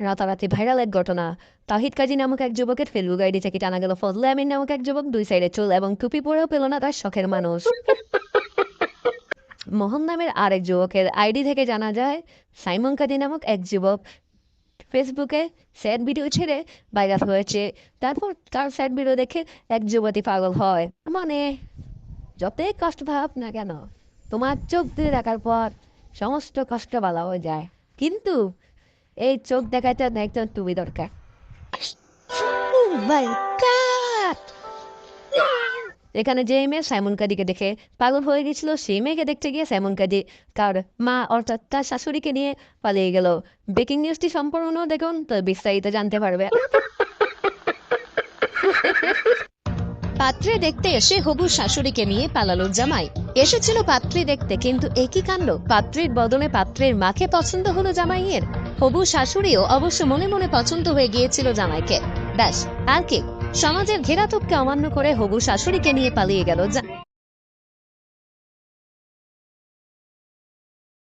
রাতারাতি ভাইরাল এক ঘটনা। তাহিদ কাজী নামক এক যুবকের ফেসবুক আইডি থেকে টানা গেল ফজলে আমিন নামক এক যুবক 2 সাইডে চুল এবং টুপি পরেও পেল না তার শখের মানুষ। মোহন নামের আরেক যুবকের আইডি থেকে জানা যায় সাইমন কাজী নামক এক যুবক ফেসবুকে স্যাড ভিডিও ছেড়ে ভাইরাল হয়েছে। তারপর তার স্যাড ভিডিও দেখে এক যুবতী পাগল হয়। মানে যতই কষ্ট ভাব না কেন, তোমার চোখ দিয়ে দেখার পর সমস্ত কষ্ট ভালো হয়ে যায়। কিন্তু এই চোখ দেখাইতে একজন তুমি দরকার। Oh my God! এখানে যে মেয়ে সাইমন কাদিকে দেখে পাগল হয়ে গেছিল, সেই মেয়েকে দেখতে গিয়ে সাইমন কাদি তার মা অর্থাৎ তার শাশুড়িকে নিয়ে পালিয়ে গেল। ব্রেকিং নিউজটি সম্পূর্ণ দেখুন, তো বিস্তারিত জানতে পারবে। পাত্রে দেখতে এসে হবু শাশুড়িকে নিয়ে পালালো জামাই। এসেছিল পাত্রী দেখতে, কিন্তু একই কাণ্ড, পাত্রীর বদলে পাত্রের মাকে পছন্দ হলো জামাইয়ের। হবু শাশুড়িও অবশ্য মনে মনে পছন্দ হয়ে গিয়েছিল জামাইকে। ব্যাস, আর কি, সমাজের ঘেরাটোপকে অমান্য করে হবু শাশুড়িকে নিয়ে পালিয়ে গেল